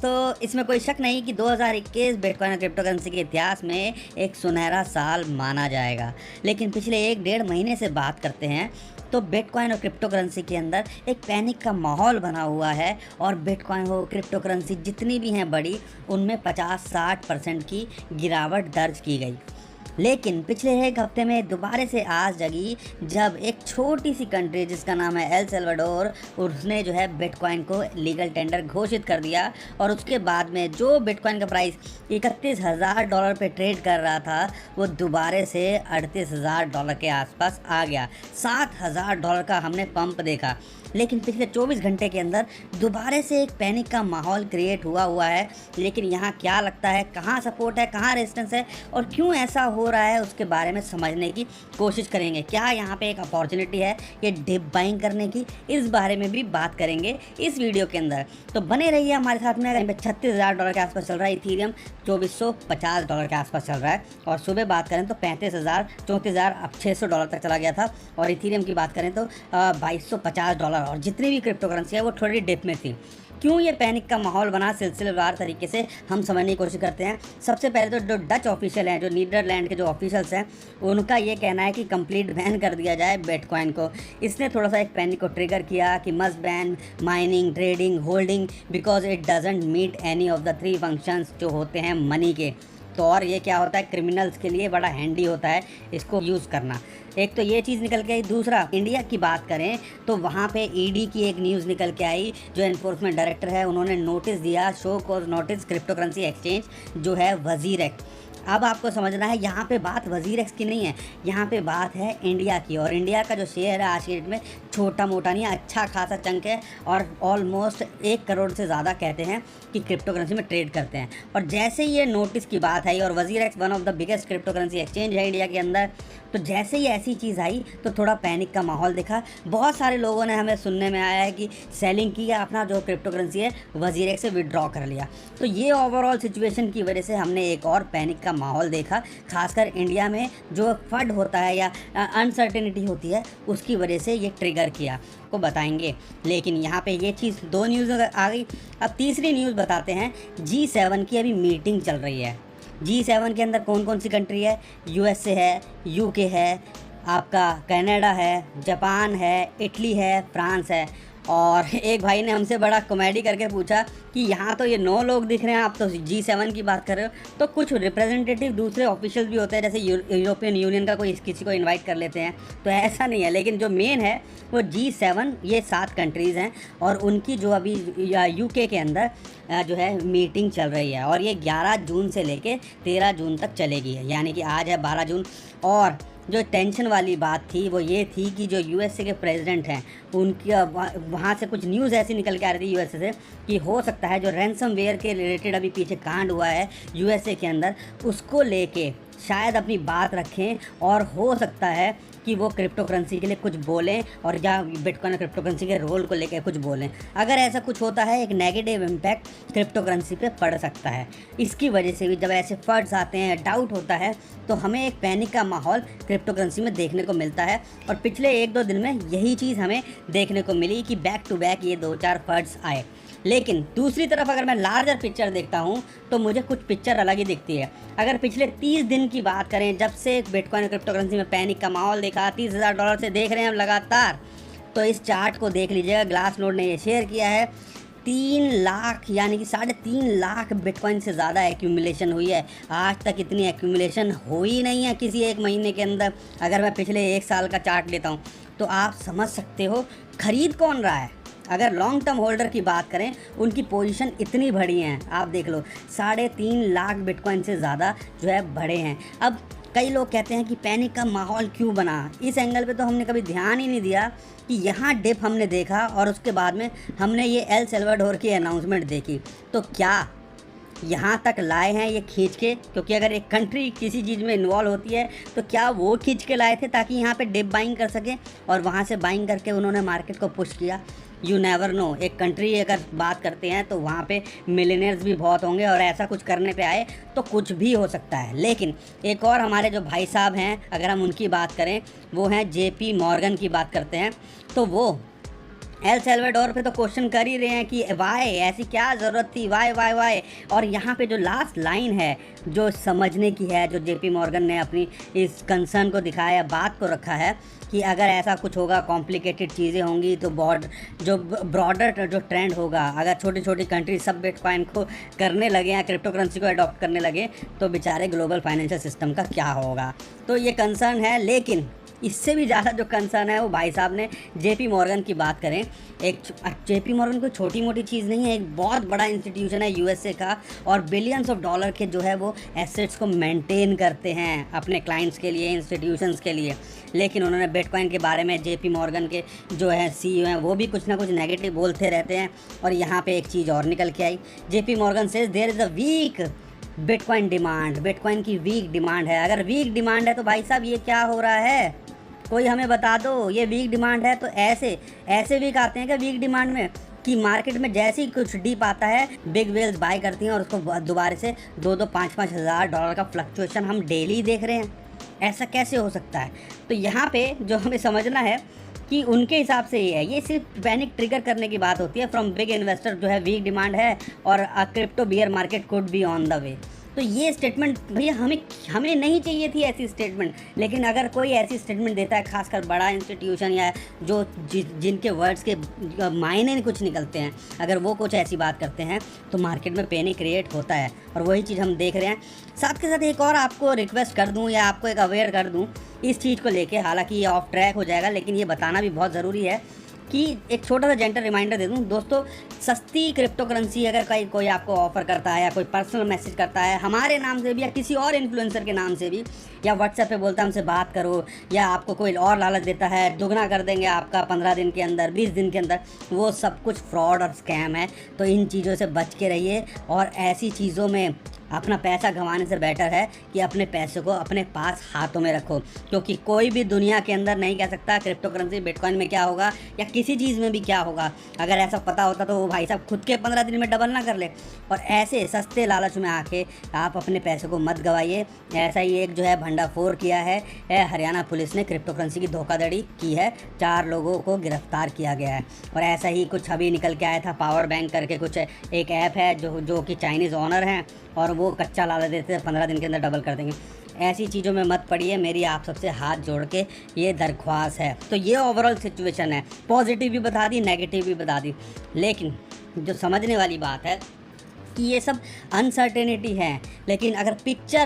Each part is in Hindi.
दोस्तों, इसमें कोई शक नहीं कि 2021 बिटकॉइन और क्रिप्टो करेंसी के इतिहास में एक सुनहरा साल माना जाएगा। लेकिन पिछले 1-1.5 महीने से बात करते हैं तो बिटकॉइन और क्रिप्टो करेंसी के अंदर एक पैनिक का माहौल बना हुआ है और बिटकॉइन हो क्रिप्टो करेंसी जितनी भी हैं बड़ी, उनमें 50-60% की गिरावट दर्ज की गई। लेकिन पिछले एक हफ्ते में दोबारा से आस जगी जब एक छोटी सी कंट्री जिसका नाम है एल सल्वाडोर, उसने जो है बिटकॉइन को लीगल टेंडर घोषित कर दिया। और उसके बाद में जो बिटकॉइन का प्राइस $31,000 पे ट्रेड कर रहा था, वो दोबारा से $38,000 के आसपास आ गया। $7,000 का हमने पंप देखा। लेकिन पिछले 24 घंटे के अंदर दोबारा से एक पैनिक का माहौल क्रिएट हुआ है। लेकिन यहाँ क्या लगता है, कहाँ सपोर्ट है, कहाँ रेजिस्टेंस है और क्यों ऐसा हो रहा है, उसके बारे में समझने की कोशिश करेंगे। क्या यहाँ पे एक अपॉर्चुनिटी है ये डिप बाइंग करने की, इस बारे में भी बात करेंगे इस वीडियो के अंदर। तो बने रहिए हमारे साथ में। अगर $36,000 के आसपास चल रहा है, इथीरियम $2,450 के आसपास चल रहा है। और सुबह बात करें तो 35,000, 34,000, अब $600 तक चला गया था। और इथीरियम की बात करें तो $2,250 और जितनी भी क्रिप्टो करेंसी है वो थोड़ी डिप में थी। क्यों ये पैनिक का माहौल बना, सिलसिलेवार तरीके से हम समझने की कोशिश करते हैं। सबसे पहले तो जो डच ऑफिशियल हैं, जो नीदरलैंड के जो ऑफिशियल्स हैं, उनका ये कहना है कि कंप्लीट बैन कर दिया जाए बिटकॉइन को। इसने थोड़ा सा एक पैनिक को ट्रिगर किया कि must ban mining, trading, holding because it doesn't meet any of the 3 functions जो होते हैं मनी के। तो और ये क्या होता है, क्रिमिनल्स के लिए बड़ा हैंडी होता है इसको यूज़ करना। एक तो ये चीज़ निकल के आई। दूसरा, इंडिया की बात करें तो वहाँ पे ईडी की एक न्यूज़ निकल के आई। जो एनफोर्समेंट डायरेक्टर है, उन्होंने नोटिस दिया, show cause notice crypto currency exchange जो है वजीरेक्स। अब आपको समझना है यहाँ पे बात वजीरेक्स की नहीं है, यहाँ पे बात है इंडिया की। और इंडिया का जो शेयर है आज की डेट में छोटा मोटा नहीं है, अच्छा खासा चंक है। और ऑलमोस्ट 1 करोड़ से ज़्यादा कहते हैं कि क्रिप्टो करेंसी में ट्रेड करते हैं। और जैसे ही ये नोटिस की बात आई, और WazirX one of the biggest crypto currency exchange है इंडिया के अंदर, तो जैसे ही ऐसी चीज़ आई तो थोड़ा पैनिक का माहौल दिखा। बहुत सारे लोगों ने, हमें सुनने में आया है कि सेलिंग की या अपना जो क्रिप्टो करेंसी है वजीरेक्स से विड्रॉ कर लिया। तो ये ओवरऑल सिचुएशन की वजह से हमने एक और पैनिक का माहौल देखा। खासकर इंडिया में जो फंड होता है या अनसर्टेनिटी होती है, उसकी वजह से ये ट्रिगर किया, को बताएंगे। लेकिन यहाँ पे ये चीज़ 2 न्यूज़ आ गई। अब तीसरी न्यूज़ बताते हैं। G7 की अभी मीटिंग चल रही है। G7 के अंदर कौन कौन सी कंट्री है? USA है, UK है, आपका कनाडा है, जापान है, इटली है, फ्रांस है। और एक भाई ने हमसे बड़ा कॉमेडी करके पूछा कि यहाँ तो ये 9 लोग दिख रहे हैं, आप तो G7 की बात कर रहे हो। तो कुछ रिप्रेजेंटेटिव दूसरे ऑफिशियल भी होते हैं, जैसे यूरोपियन यूनियन का कोई किसी को इनवाइट कर लेते हैं, तो ऐसा नहीं है। लेकिन जो मेन है वो G7, ये 7 कंट्रीज़ हैं। और उनकी जो अभी UK के अंदर जो है मीटिंग चल रही है, और ये 11 जून से लेके 13 जून तक चलेगी। यानी कि आज है 12 जून। और जो टेंशन वाली बात थी वो ये थी कि जो USA के प्रेसिडेंट हैं, उनकी वहाँ से कुछ न्यूज़ ऐसी निकल के आ रही थी USA से कि हो सकता है जो रैंसमवेयर के रिलेटेड अभी पीछे कांड हुआ है USA के अंदर, उसको लेके शायद अपनी बात रखें। और हो सकता है कि वो क्रिप्टो करेंसी के लिए कुछ बोलें, और या बिटकॉइन और क्रिप्टो करेंसी के रोल को लेकर कुछ बोलें। अगर ऐसा कुछ होता है, एक नेगेटिव इम्पैक्ट क्रिप्टो करेंसी पे पड़ सकता है। इसकी वजह से भी जब ऐसे फंड्स आते हैं, डाउट होता है, तो हमें एक पैनिक का माहौल क्रिप्टो करेंसी में देखने को मिलता है। और पिछले 1-2 दिन में यही चीज़ हमें देखने को मिली कि बैक टू बैक ये 2-4 फंड्स आए। लेकिन दूसरी तरफ अगर मैं लार्जर पिक्चर देखता हूँ तो मुझे कुछ पिक्चर अलग ही दिखती है। अगर पिछले 30 दिन की बात करें, जब से बिटकॉइन क्रिप्टो करेंसी में पैनिक का माहौल देखा, $30,000 से देख रहे हैं हम लगातार, तो इस चार्ट को देख लीजिएगा। ग्लासनोड ने ये शेयर किया है। 3 लाख यानी कि 3.5 लाख बिटकॉइन से ज़्यादा एक्यूमुलेशन हुई है। आज तक इतनी एक्यूमुलेशन हुई नहीं है किसी एक महीने के अंदर। अगर मैं पिछले 1 साल का चार्ट लेता हूँ तो आप समझ सकते हो खरीद कौन रहा है। अगर लॉन्ग टर्म होल्डर की बात करें, उनकी पोजीशन इतनी बड़ी हैं, आप देख लो 3.5 लाख बिटकॉइन से ज़्यादा जो है बढ़े हैं। अब कई लोग कहते हैं कि पैनिक का माहौल क्यों बना। इस एंगल पे तो हमने कभी ध्यान ही नहीं दिया कि यहाँ डिप हमने देखा और उसके बाद में हमने ये एल सल्वाडोर की अनाउंसमेंट देखी। तो क्या यहाँ तक लाए हैं ये खींच के? क्योंकि अगर एक कंट्री किसी चीज़ में इन्वॉल्व होती है तो क्या वो खींच के लाए थे ताकि यहाँ पे डिप बाइंग कर सकें, और वहाँ से बाइंग करके उन्होंने मार्केट को पुश किया? You never know. एक कंट्री अगर बात करते हैं तो वहाँ पे मिलियनेयर्स भी बहुत होंगे, और ऐसा कुछ करने पे आए तो कुछ भी हो सकता है। लेकिन एक और हमारे जो भाई साहब हैं, अगर हम उनकी बात करें, वो हैं JP मॉर्गन की बात करते हैं, तो वो एल सल्वाडोर पे तो क्वेश्चन कर ही रहे हैं कि वाई, ऐसी क्या ज़रूरत थी, वाई वाई वाई। और यहाँ पे जो लास्ट लाइन है जो समझने की है, जो जेपी मॉर्गन ने अपनी इस कंसर्न को दिखाया, बात को रखा है कि अगर ऐसा कुछ होगा, कॉम्प्लिकेटेड चीज़ें होंगी तो जो ब्रॉडर जो ट्रेंड होगा, अगर छोटी छोटी कंट्री सब बिटकॉइन को करने लगे या क्रिप्टो करेंसी को अडॉप्ट करने लगे तो बेचारे ग्लोबल फाइनेंशियल सिस्टम का क्या होगा। तो ये कंसर्न है। लेकिन इससे भी ज़्यादा जो कंसर्न है वो भाई साहब ने जेपी मॉर्गन की बात करें। एक जेपी मॉर्गन कोई छोटी मोटी चीज़ नहीं है, एक बहुत बड़ा इंस्टीट्यूशन है यूएसए का, और बिलियंस ऑफ डॉलर के जो है वो एसेट्स को मेंटेन करते हैं अपने क्लाइंट्स के लिए, इंस्टीट्यूशंस के लिए। लेकिन उन्होंने बिटकॉइन के बारे में जेपी मॉर्गन के जो है सीईओ हैं वो भी कुछ ना कुछ नेगेटिव बोलते रहते हैं। और यहाँ पे एक चीज़ और निकल के आई, JP Morgan says there is a weak bitcoin demand, bitcoin की वीक डिमांड है। अगर वीक डिमांड है तो भाई साहब ये क्या हो रहा है, कोई हमें बता दो। ये वीक डिमांड है तो ऐसे वीक आते हैं क्या वीक डिमांड में कि मार्केट में जैसे ही कुछ डीप आता है बिग वेल्स बाय करती हैं और उसको दोबारा से 2-5 हज़ार डॉलर का फ्लक्चुएशन हम डेली देख रहे हैं। ऐसा कैसे हो सकता है? तो यहाँ पे जो हमें समझना है कि उनके हिसाब से ये है, ये सिर्फ पैनिक ट्रिगर करने की बात होती है फ्रॉम बिग इन्वेस्टर जो है वीक डिमांड है और crypto beer market could be on the way. तो ये स्टेटमेंट भैया हमें नहीं चाहिए थी ऐसी स्टेटमेंट। लेकिन अगर कोई ऐसी स्टेटमेंट देता है, खासकर बड़ा इंस्टीट्यूशन या जो जिनके वर्ड्स के मायने कुछ निकलते हैं, अगर वो कुछ ऐसी बात करते हैं तो मार्केट में पैनिक क्रिएट होता है। और वही चीज़ हम देख रहे हैं। साथ के साथ एक और आपको रिक्वेस्ट कर दूं या आपको एक अवेयर कर दूं इस चीज़ को लेके, हालांकि ये ऑफ ट्रैक हो जाएगा लेकिन ये बताना भी बहुत ज़रूरी है कि एक छोटा सा जेंटल रिमाइंडर दे दूं दोस्तों, सस्ती क्रिप्टो करेंसी अगर कोई आपको ऑफ़र करता है या कोई पर्सनल मैसेज करता है हमारे नाम से भी या किसी और इन्फ्लुएंसर के नाम से भी, या व्हाट्सएप पे बोलता है हमसे बात करो, या आपको कोई और लालच देता है दुगना कर देंगे आपका 15 दिन के अंदर, 20 दिन के अंदर, वो सब कुछ फ्रॉड और स्कैम है। तो इन चीज़ों से बच के रहिए और ऐसी चीज़ों में अपना पैसा गंवाने से बेटर है कि अपने पैसे को अपने पास हाथों में रखो, क्योंकि कोई भी दुनिया के अंदर नहीं कह सकता क्रिप्टो करेंसी बिटकॉइन में क्या होगा या किसी चीज़ में भी क्या होगा। अगर ऐसा पता होता तो वो भाई साहब खुद के 15 दिन में डबल ना कर ले। और ऐसे सस्ते लालच में आके आप अपने पैसे को मत गवाइए। ऐसा ही एक जो है भंडाफोड़ किया है हरियाणा पुलिस ने, क्रिप्टो करेंसी की धोखाधड़ी की है, 4 लोगों को गिरफ्तार किया गया है। और ऐसा ही कुछ अभी निकल के आया था, पावर बैंक करके कुछ एक ऐप है जो कि चाइनीज़ ओनर हैं और वो कच्चा लालच देते हैं 15 दिन के अंदर डबल कर देंगे। ऐसी चीज़ों में मत पड़िए, मेरी आप सबसे हाथ जोड़ के ये दरख्वास्त है। तो ये ओवरऑल सिचुएशन है, पॉजिटिव भी बता दी, नेगेटिव भी बता दी। लेकिन जो समझने वाली बात है कि ये सब अनसर्टेनिटी है, लेकिन अगर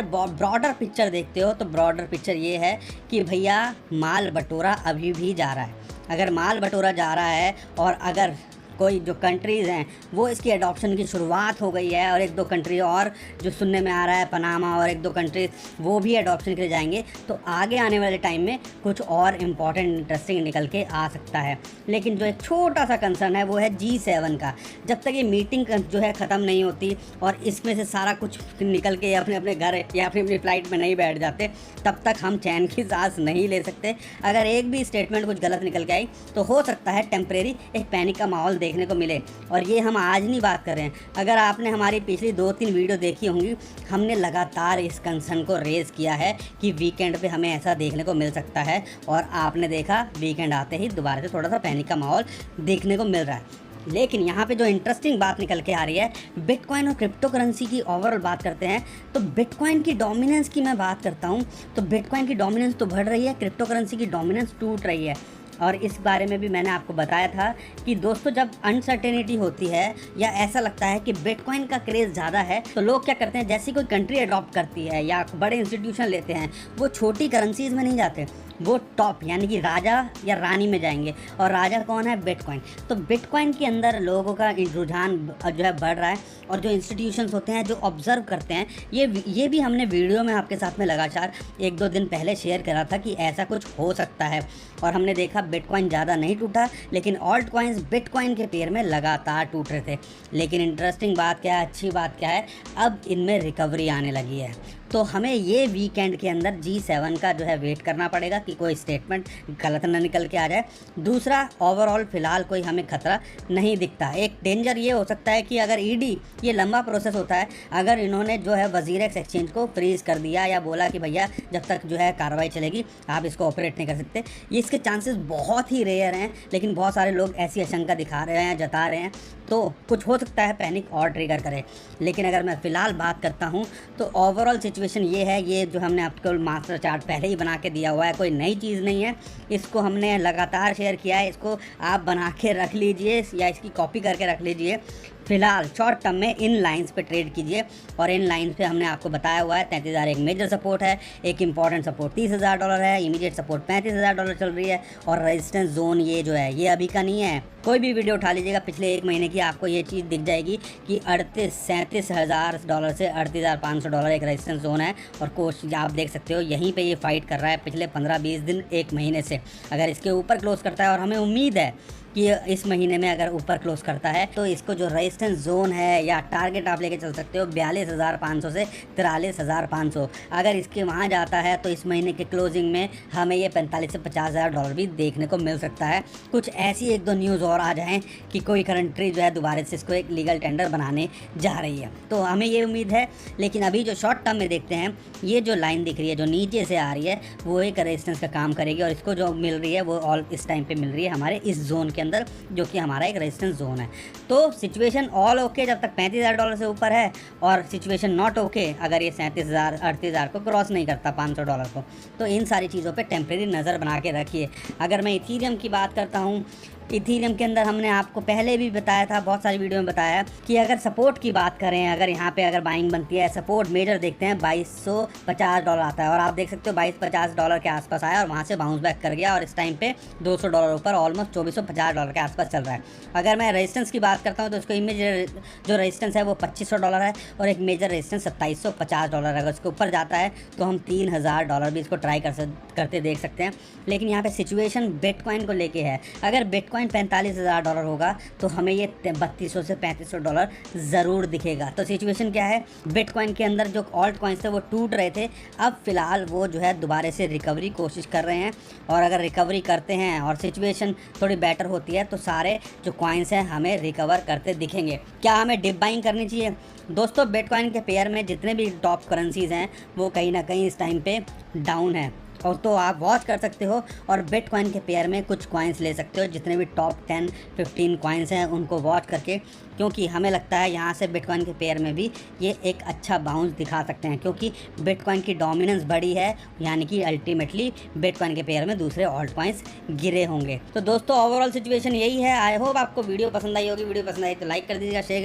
ब्रॉडर पिक्चर देखते हो तो ब्रॉडर पिक्चर ये है कि भैया माल बटोरा अभी भी जा रहा है। अगर माल बटोरा जा रहा है और अगर कोई जो कंट्रीज़ हैं वो इसकी अडॉप्शन की शुरुआत हो गई है और 1-2 कंट्री और जो सुनने में आ रहा है, पनामा और 1-2 कंट्रीज वो भी अडॉप्शन के लिए जाएंगे, तो आगे आने वाले टाइम में कुछ और इम्पॉर्टेंट इंटरेस्टिंग निकल के आ सकता है। लेकिन जो एक छोटा सा कंसर्न है वो है G7 का। जब तक ये मीटिंग जो है ख़त्म नहीं होती और इसमें से सारा कुछ निकल के अपने अपने घर या अपनी फ्लाइट में नहीं बैठ जाते, तब तक हम चैन की सांस नहीं ले सकते। अगर एक भी स्टेटमेंट कुछ गलत निकल के आई तो हो सकता है टेम्परेरी एक पैनिक का माहौल देखने को मिले। और ये हम आज नहीं बात कर रहे हैं, अगर आपने हमारी पिछली 2-3 वीडियो देखी होंगी, हमने लगातार इस कंसर्न को रेज़ किया है कि वीकेंड पे हमें ऐसा देखने को मिल सकता है। और आपने देखा वीकेंड आते ही दोबारा से थोड़ा सा पैनिक का माहौल देखने को मिल रहा है। लेकिन यहाँ पे जो इंटरेस्टिंग बात निकल के आ रही है, बिटकॉइन और क्रिप्टो करेंसी की ओवरऑल बात करते हैं तो बिटकॉइन की डोमिनेंस की मैं बात करता हूँ तो बिटकॉइन की डोमिनेंस तो बढ़ रही है, क्रिप्टो करेंसी की डोमिनेंस टूट रही है। और इस बारे में भी मैंने आपको बताया था कि दोस्तों जब अनसर्टेनिटी होती है या ऐसा लगता है कि बिटकॉइन का क्रेज़ ज़्यादा है तो लोग क्या करते हैं, जैसी कोई कंट्री अडॉप्ट करती है या बड़े इंस्टीट्यूशन लेते हैं, वो छोटी करेंसीज़ में नहीं जाते, वो टॉप यानी कि राजा या रानी में जाएंगे। और राजा कौन है? बिटकॉइन। तो बिटकॉइन के अंदर लोगों का रुझान जो है बढ़ रहा है और जो इंस्टीट्यूशंस होते हैं जो ऑब्जर्व करते हैं, ये भी हमने वीडियो में आपके साथ में लगातार 1-2 दिन पहले शेयर करा था कि ऐसा कुछ हो सकता है। और हमने देखा बिटकॉइन ज़्यादा नहीं टूटा, लेकिन ऑल्ट कॉइन्स बिटकॉइन के पेयर में लगातार टूट रहे थे। लेकिन इंटरेस्टिंग बात क्या है, अच्छी बात क्या है, अब इनमें रिकवरी आने लगी है। तो हमें ये वीकेंड के अंदर G7 का जो है वेट करना पड़ेगा कि कोई स्टेटमेंट गलत ना निकल के आ जाए। दूसरा, ओवरऑल फ़िलहाल कोई हमें खतरा नहीं दिखता। एक डेंजर ये हो सकता है कि अगर ईडी, ये लंबा प्रोसेस होता है, अगर इन्होंने जो है वज़ीरेक्स एक्सचेंज को फ्रीज़ कर दिया या बोला कि भैया जब तक जो है कार्रवाई चलेगी आप इसको ऑपरेट नहीं कर सकते, ये इसके चांसेस बहुत ही रेयर हैं, लेकिन बहुत सारे लोग ऐसी आशंका दिखा रहे हैं, जता रहे हैं, तो कुछ हो सकता है पैनिक और ट्रिगर करे। लेकिन अगर मैं फ़िलहाल बात करता हूँ तो ओवरऑल सिचुएशन ये है, ये जो हमने आपको मास्टर चार्ट पहले ही बना के दिया हुआ है, कोई नई चीज़ नहीं है, इसको हमने लगातार शेयर किया है, इसको आप बना के रख लीजिए या इसकी कॉपी करके रख लीजिए। फ़िलहाल शॉर्ट टर्म में इन लाइंस पे ट्रेड कीजिए, और इन लाइंस पे हमने आपको बताया हुआ है 33,000 एक मेजर सपोर्ट है, एक इंपॉर्टेंट सपोर्ट $30,000 है, इमीडिएट सपोर्ट $35,000 चल रही है, और रेजिस्टेंस जोन ये जो है ये अभी का नहीं है। कोई भी वीडियो उठा लीजिएगा पिछले एक महीने की, आपको ये चीज़ दिख जाएगी कि $37,000 से $38,500 एक रेजिस्टेंस जोन है, और कोच आप देख सकते हो यहीं पे ये फाइट कर रहा है पिछले 15-20 दिन, एक महीने से। अगर इसके ऊपर क्लोज करता है, और हमें उम्मीद है कि इस महीने में अगर ऊपर क्लोज करता है, तो इसको जो रेजिस्टेंस जोन है या टारगेट आप लेके चल सकते हो 42,500 से 43,500, अगर इसके वहाँ जाता है तो इस महीने के क्लोजिंग में हमें ये $45,000 से $50,000 भी देखने को मिल सकता है। कुछ ऐसी एक दो न्यूज़ और आ जाएं कि कोई कंट्री जो है दोबारा से इसको एक लीगल टेंडर बनाने जा रही है, तो हमें ये उम्मीद है। लेकिन अभी जो शॉर्ट टर्म में देखते हैं, ये जो लाइन दिख रही है जो नीचे से आ रही है, वो एक रेजिस्टेंस का काम करेगी, और इसको जो मिल रही है वो ऑल इस टाइम पे मिल रही है हमारे इस जोन के अंदर, जो कि हमारा एक रेजिस्टेंस जोन है। तो सिचुएशन ऑल ओके जब तक $35,000 से ऊपर है, और सिचुएशन नॉट ओके अगर ये 37,000 38,000 को क्रॉस नहीं करता, $500 को। तो इन सारी चीज़ों पे टेम्प्रेरी नज़र बना के रखिए। अगर मैं इथीरियम की बात करता हूँ, इथीरियम के अंदर हमने आपको पहले भी बताया था, बहुत सारी वीडियो में बताया कि अगर सपोर्ट की बात करें, अगर यहाँ पे अगर बाइंग बनती है, सपोर्ट मेजर देखते हैं $2250 आता है, और आप देख सकते हो $2250 के आसपास आया और वहाँ से बाउंस बैक कर गया, और इस टाइम पे $200 ऊपर ऑलमोस्ट $2450 के आसपास चल रहा है। अगर मैं रेजिस्टेंस की बात करता हूँ तो उसको इमेज जो रेजिस्टेंस है वो $2500 है, और एक मेजर रेजिस्टेंस $2750। अगर उसके ऊपर जाता है तो हम $3000 भी इसको ट्राई करते देख सकते हैं। लेकिन यहाँ पे सिचुएशन बिटकॉइन को लेके है, अगर बिटकॉइन $45,000 होगा तो हमें ये $3200 से $3500 ज़रूर दिखेगा। तो सिचुएशन क्या है, बिटकॉइन के अंदर जो ऑल्ट कॉइन्स थे वो टूट रहे थे, अब फ़िलहाल वो जो है दोबारा से रिकवरी कोशिश कर रहे हैं, और अगर रिकवरी करते हैं और सिचुएशन थोड़ी बेटर होती है तो सारे जो कॉइन्स हैं हमें रिकवर करते दिखेंगे। क्या हमें डिप बाइंग करनी चाहिए? दोस्तों, बिटकॉइन के पेयर में जितने भी टॉप करेंसीज़ हैं वो कहीं ना कहीं इस टाइम पे डाउन है, और तो आप वॉच कर सकते हो, और बिटकॉइन के पेयर में कुछ कॉइन्स ले सकते हो, जितने भी टॉप 10-15 कॉइन्स हैं उनको वॉच करके, क्योंकि हमें लगता है यहाँ से बिटकॉइन के पेयर में भी ये एक अच्छा बाउंस दिखा सकते हैं, क्योंकि बिटकॉइन की डोमिनेंस बड़ी है, यानी कि अल्टीमेटली बिटकॉइन के पेयर में दूसरे ऑल्ट कॉइन्स गिरे होंगे। तो दोस्तों, ओवरऑल सिचुएशन यही है। आई होप आपको वीडियो पसंद आई होगी। वीडियो पसंद आई तो लाइक कर दीजिएगा, शेयर